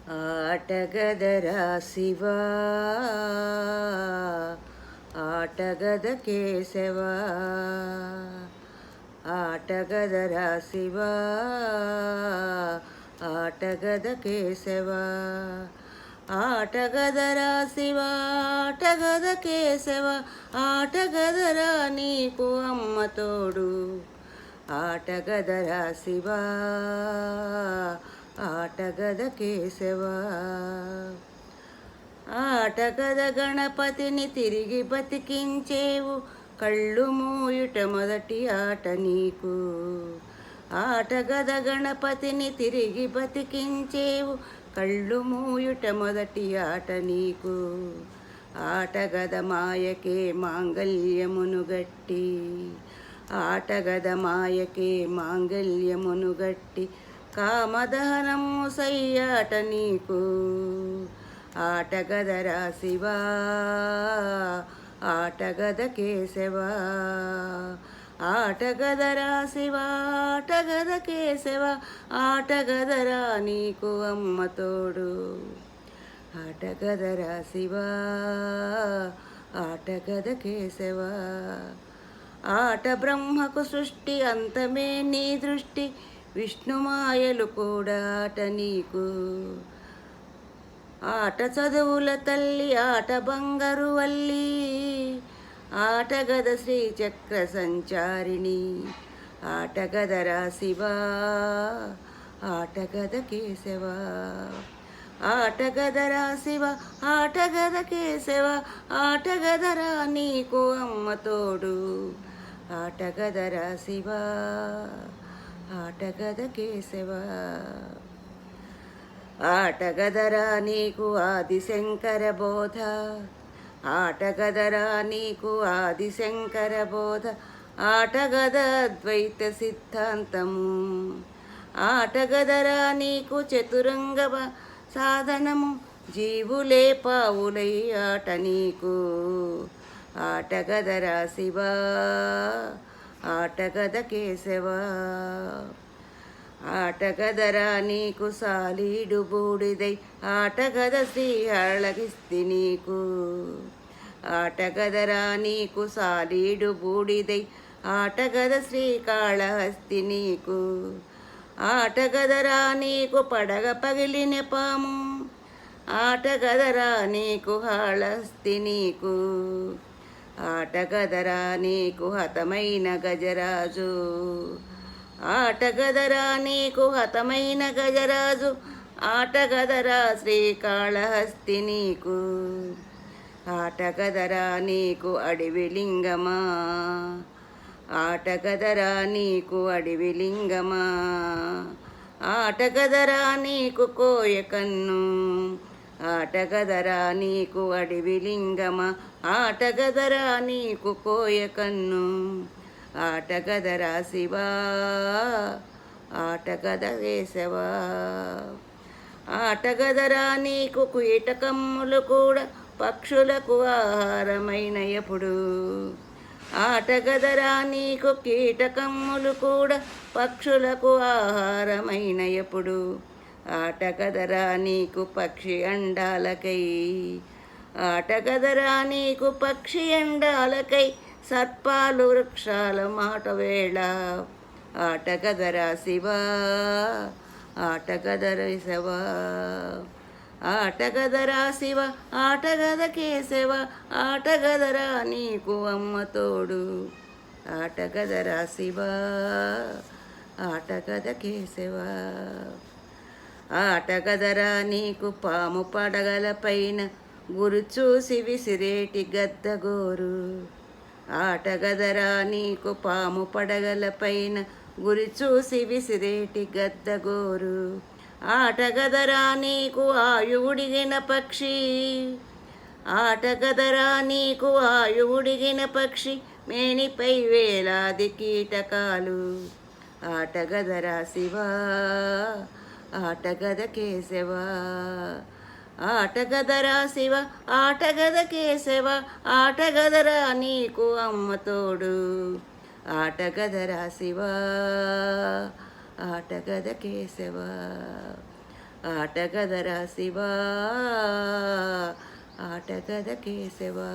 ఆటగదరా శివా ఆటగద కేశవా ఆటగదరా శివా ఆటగద కేశవా ఆటగదరా శివా ఆటగద కేశవ ఆటగదరా నీకు అమ్మ తోడు ఆటగదరా శివా ఆటగద కేశవా ఆటగద గణపతిని తిరిగి బతికించేవు కళ్ళు మూయుట మొదటి ఆట నీకు ఆటగద గణపతిని తిరిగి బతికించేవు కళ్ళు మూయుట మొదటి ఆట నీకు ఆటగద మాయకే మాంగల్యమును గట్టి ఆటగద మాయకే మాంగల్యమును గట్టి కామదహనము సయ్యాట నీకు ఆటగదరా శివా ఆటగద కేశవా ఆటగదరా శివా ఆటగద కేశవ ఆటగదరా నీకు అమ్మ తోడు ఆటగదరా శివా ఆటగద కేశవా ఆట బ్రహ్మకు సృష్టి అంతమే నీ దృష్టి విష్ణుమాయలు కూడా ఆట నీకు ఆట చదువుల తల్లి ఆట బంగారు వల్లి ఆటగద శ్రీచక్ర సంచారిణి ఆటగదరా శివా ఆటగద కేశవా ఆటగదరా శివ ఆటగద కేశవ ఆటగదరా నీకు అమ్మ తోడు ఆటగదరా శివా ఆటగద కేశవా ఆటగదరా నీకు ఆదిశంకర బోధ ఆటగదరా నీకు ఆదిశంకర బోధ ఆటగద అద్వైత సిద్ధాంతము ఆటగదరా నీకు చతురంగ సాధనము జీవులే పావులై ఆట నీకు ఆటగదరా శివా ఆటగద కేశవా ఆటగదరా నీకు సాలీడు బూడిదై ఆటగద శ్రీహళగిస్తి నీకు ఆటగదరా నీకు సాలీడు బూడిదై ఆటగద శ్రీకాళహస్తి నీకు ఆటగదరా నీకు పడగ పగిలిన పాము ఆటగదరా నీకు హాళహస్తి నీకు ఆటగదరా నీకు హతమైన గజరాజు ఆటగదరా నీకు హతమైన గజరాజు ఆటగదరా శ్రీకాళహస్తి నీకు ఆటగదరా నీకు అడవి లింగమా ఆటగదరా నీకు అడవి లింగమా ఆటగదరా నీకు కోయకన్ను ఆటగదరా నీకు అడవి లింగమా ఆటగదరా నీకు కోయకన్ను ఆటగదరా శివా ఆటగద కేశవా ఆటగదరా నీకు కీటకమ్ములు కూడా పక్షులకు ఆహారమైన ఎప్పుడు ఆటగదరా నీకు కీటకమ్ములు కూడా పక్షులకు ఆహారమైన ఎప్పుడు ఆటగదరా నీకు పక్షి అండాలకై ఆటగదరా నీకు పక్షి అండాలకై సర్పాలు వృక్షాల మాట వేళ ఆటగదరా శివా ఆటగదర శివా ఆటగదరా శివ ఆటగద కేశవ ఆటగదరా నీకు అమ్మ తోడు ఆటగదరా శివా ఆటగద కేశవా ఆటగదరా నీకు పాము పడగల పైన గురు చూసి విసిరేటి గద్దగోరు ఆటగదరా నీకు పాము పడగల పైన గురి చూసి విసిరేటి గద్దగోరు ఆటగదరా నీకు ఆయువుడిగిన పక్షి ఆటగదరా నీకు ఆయువుడిగిన పక్షి మేనిపై వేలాది కీటకాలు ఆటగదరా శివా ఆటగద కేశవా ఆటగదరా శివ ఆటగద కేశవ ఆటగదరా నీకు అమ్మ తోడు ఆటగదరా శివ ఆటగద కేశవ ఆటగదరా శివా, ఆటగద కేశవా.